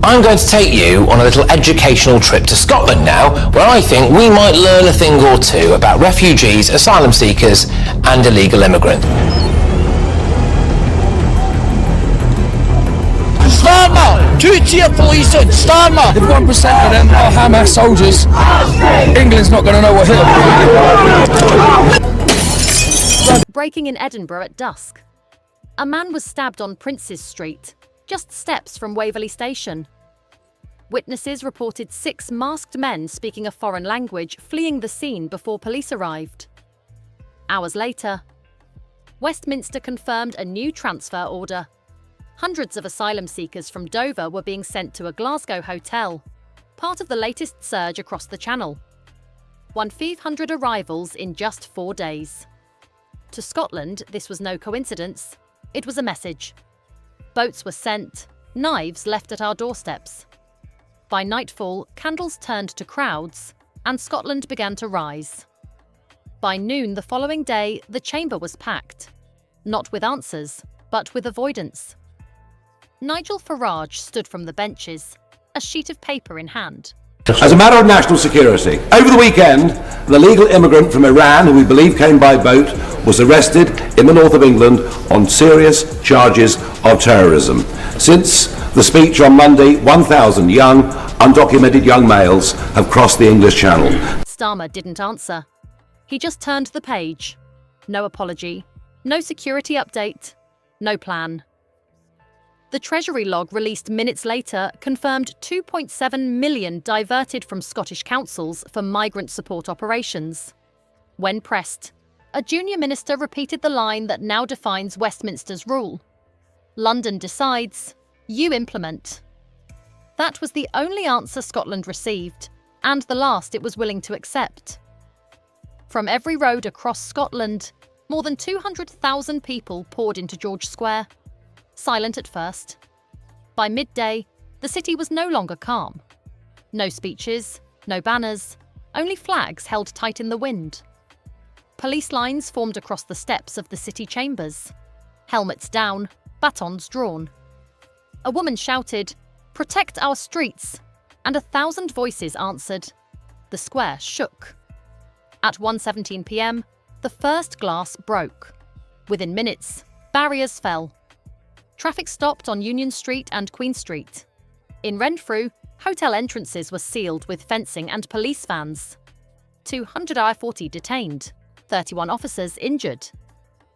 I'm going to take you on a little educational trip to Scotland now, where I think we might learn a thing or two about refugees, asylum seekers and illegal immigrants. Starmer! Two-tier policing! Starmer! If 1% of them are Hamas soldiers, England's not going to know what hit them. Breaking in Edinburgh at dusk. A man was stabbed on Princes Street, just steps from Waverley Station. Witnesses reported 6 masked men speaking a foreign language fleeing the scene before police arrived. Hours later, Westminster confirmed a new transfer order. Hundreds of asylum seekers from Dover were being sent to a Glasgow hotel, part of the latest surge across the Channel. 1,500 arrivals in just 4 days. To Scotland, this was no coincidence. It was a message. Boats were sent, knives left at our doorsteps. By nightfall, candles turned to crowds, and Scotland began to rise. By noon the following day, the chamber was packed. Not with answers, but with avoidance. Nigel Farage stood from the benches, a sheet of paper in hand. As a matter of national security, over the weekend, an illegal immigrant from Iran, who we believe came by boat, was arrested in the north of England on serious charges of terrorism. Since the speech on Monday, 1,000 young, undocumented young males have crossed the English Channel. Starmer didn't answer. He just turned the page. No apology, no security update, no plan. The Treasury log released minutes later confirmed 2.7 million diverted from Scottish councils for migrant support operations. When pressed, a junior minister repeated the line that now defines Westminster's rule. London decides, you implement. That was the only answer Scotland received, and the last it was willing to accept. From every road across Scotland, more than 200,000 people poured into George Square. Silent at first. By midday, the city was no longer calm. No speeches, no banners, only flags held tight in the wind. Police lines formed across the steps of the city chambers. Helmets down, batons drawn. A woman shouted, "Protect our streets!" and 1,000 voices answered. The square shook. At 1:17 p.m, the first glass broke. Within minutes, barriers fell. Traffic stopped on Union Street and Queen Street. In Renfrew, hotel entrances were sealed with fencing and police vans. 200 I-40 detained, 31 officers injured.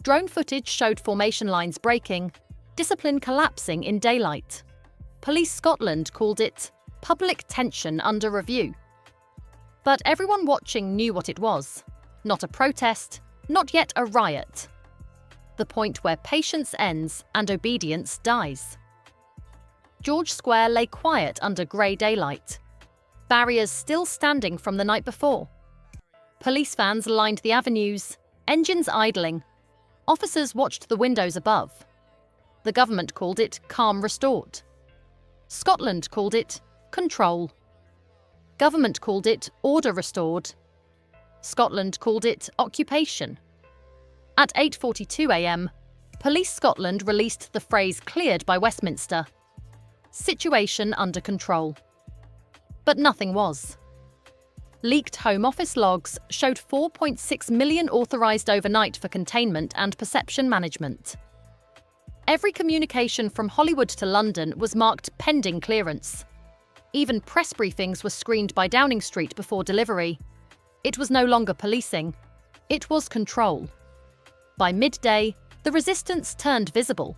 Drone footage showed formation lines breaking, discipline collapsing in daylight. Police Scotland called it public tension under review. But everyone watching knew what it was. Not a protest, not yet a riot. The point where patience ends and obedience dies. George Square lay quiet under grey daylight. Barriers still standing from the night before. Police vans lined the avenues, engines idling. Officers watched the windows above. The government called it calm restored. Scotland called it control. Government called it order restored. Scotland called it occupation. At 8:42 a.m, Police Scotland released the phrase cleared by Westminster. Situation under control. But nothing was. Leaked Home Office logs showed 4.6 million authorised overnight for containment and perception management. Every communication from Hollywood to London was marked pending clearance. Even press briefings were screened by Downing Street before delivery. It was no longer policing. It was control. By midday, the resistance turned visible.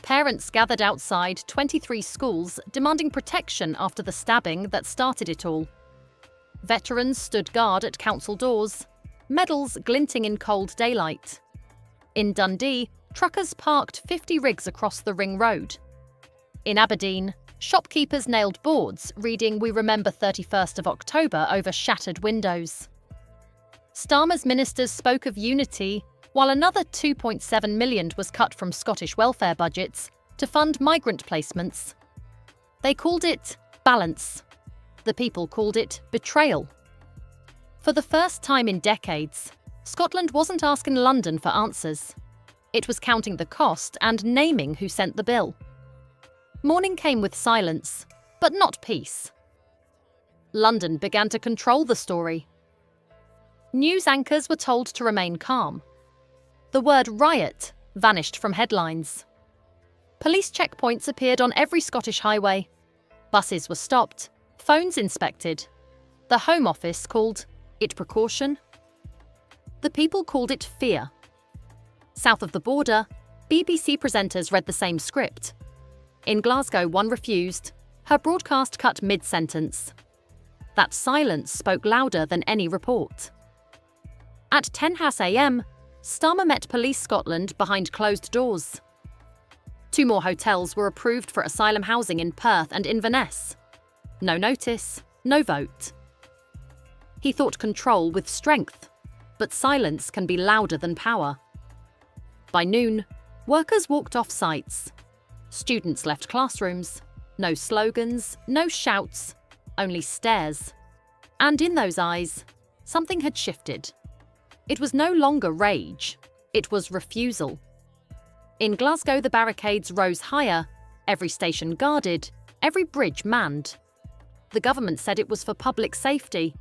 Parents gathered outside 23 schools demanding protection after the stabbing that started it all. Veterans stood guard at council doors, medals glinting in cold daylight. In Dundee, truckers parked 50 rigs across the Ring Road. In Aberdeen, shopkeepers nailed boards reading "We remember 31st of October" over shattered windows. Starmer's ministers spoke of unity, while another 2.7 million was cut from Scottish welfare budgets to fund migrant placements. They called it balance. The people called it betrayal. For the first time in decades, Scotland wasn't asking London for answers. It was counting the cost and naming who sent the bill. Morning came with silence, but not peace. London began to control the story. News anchors were told to remain calm. The word riot vanished from headlines. Police checkpoints appeared on every Scottish highway. Buses were stopped, phones inspected. The Home Office called it precaution. The people called it fear. South of the border, BBC presenters read the same script. In Glasgow, one refused. Her broadcast cut mid-sentence. That silence spoke louder than any report. At 10 a.m, Starmer met Police Scotland behind closed doors. 2 more hotels were approved for asylum housing in Perth and Inverness. No notice, no vote. He thought control with strength, but silence can be louder than power. By noon, workers walked off sites. Students left classrooms. No slogans, no shouts, only stares. And in those eyes, something had shifted. It was no longer rage, it was refusal. In Glasgow, the barricades rose higher, every station guarded, every bridge manned. The government said it was for public safety,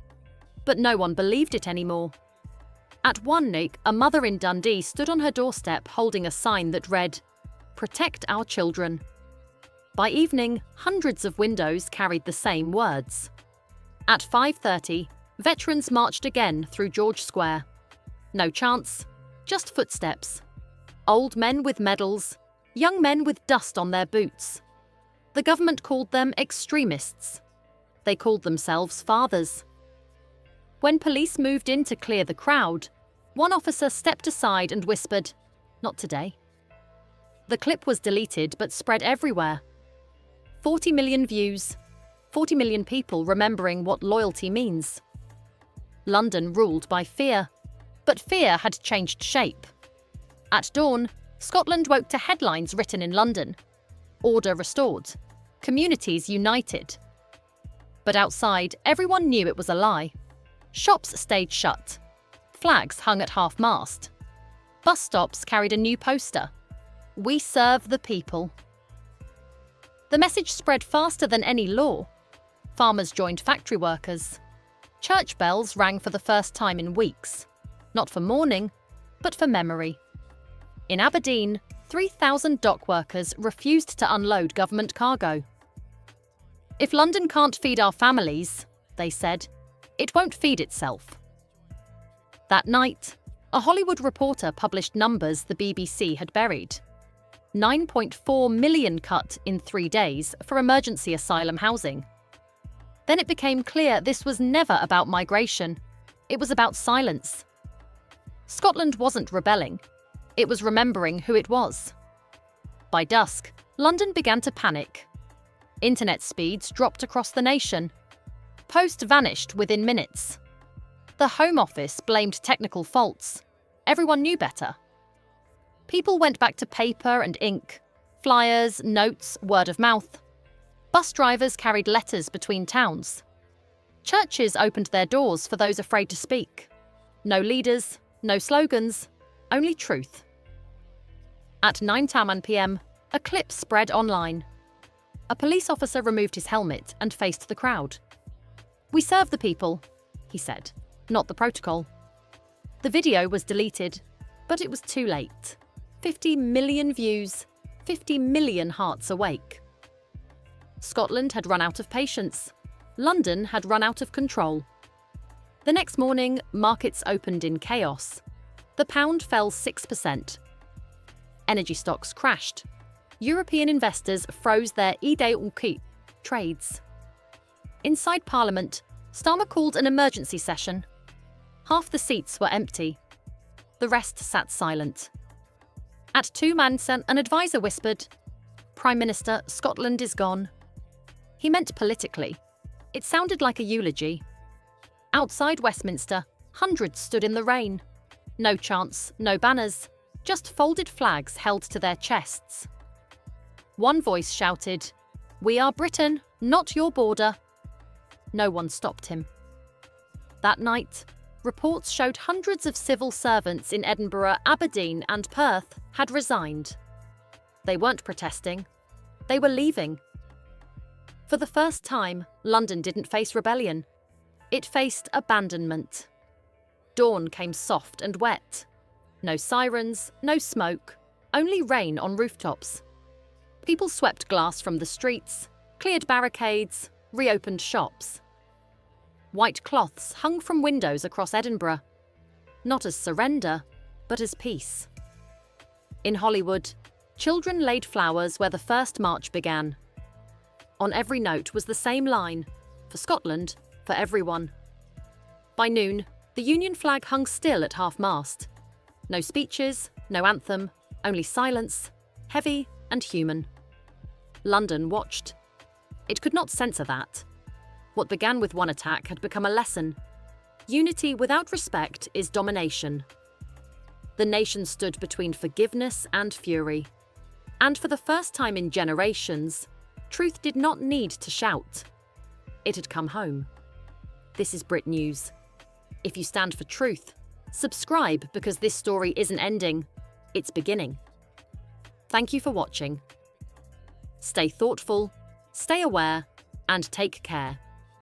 but no one believed it anymore. At one nick, a mother in Dundee stood on her doorstep holding a sign that read, "Protect our children." By evening, hundreds of windows carried the same words. At 5:30, veterans marched again through George Square. No chants, just footsteps. Old men with medals, young men with dust on their boots. The government called them extremists. They called themselves fathers. When police moved in to clear the crowd, one officer stepped aside and whispered, "Not today." The clip was deleted but spread everywhere. 40 million views, 40 million people remembering what loyalty means. London ruled by fear, but fear had changed shape. At dawn, Scotland woke to headlines written in London. Order restored. Communities united. But outside, everyone knew it was a lie. Shops stayed shut. Flags hung at half-mast. Bus stops carried a new poster. "We serve the people." The message spread faster than any law. Farmers joined factory workers. Church bells rang for the first time in weeks. Not for mourning, but for memory. In Aberdeen, 3,000 dock workers refused to unload government cargo. "If London can't feed our families," they said, "it won't feed itself." That night, a Hollywood reporter published numbers the BBC had buried. 9.4 million cut in 3 days for emergency asylum housing. Then it became clear this was never about migration. It was about silence. Scotland wasn't rebelling. It was remembering who it was. By dusk, London began to panic. Internet speeds dropped across the nation. Post vanished within minutes. The Home Office blamed technical faults. Everyone knew better. People went back to paper and ink, flyers, notes, word of mouth. Bus drivers carried letters between towns. Churches opened their doors for those afraid to speak. No leaders, no slogans, only truth. At 9 p.m, a clip spread online. A police officer removed his helmet and faced the crowd. "We serve the people," he said, "not the protocol." The video was deleted, but it was too late. 50 million views, 50 million hearts awake. Scotland had run out of patience. London had run out of control. The next morning, markets opened in chaos. The pound fell 6%. Energy stocks crashed. European investors froze their idée trades. Inside Parliament, Starmer called an emergency session. Half the seats were empty. The rest sat silent. At 2 Manson, an advisor whispered, "Prime Minister, Scotland is gone." He meant politically. It sounded like a eulogy. Outside Westminster, hundreds stood in the rain. No chants, no banners, just folded flags held to their chests. One voice shouted, "We are Britain, not your border." No one stopped him. That night, reports showed hundreds of civil servants in Edinburgh, Aberdeen, and Perth had resigned. They weren't protesting. They were leaving. For the first time, London didn't face rebellion. It faced abandonment. Dawn came soft and wet. No sirens, no smoke, only rain on rooftops. People swept glass from the streets, cleared barricades, reopened shops. White cloths hung from windows across Edinburgh, not as surrender, but as peace. In Hollywood, children laid flowers where the first march began. On every note was the same line, for Scotland, for everyone. By noon, the Union flag hung still at half-mast. No speeches, no anthem, only silence, heavy and human. London watched. It could not censor that. What began with one attack had become a lesson. Unity without respect is domination. The nation stood between forgiveness and fury. And for the first time in generations, truth did not need to shout. It had come home. This is Brit News. If you stand for truth, subscribe because this story isn't ending, it's beginning. Thank you for watching. Stay thoughtful, stay aware, and take care.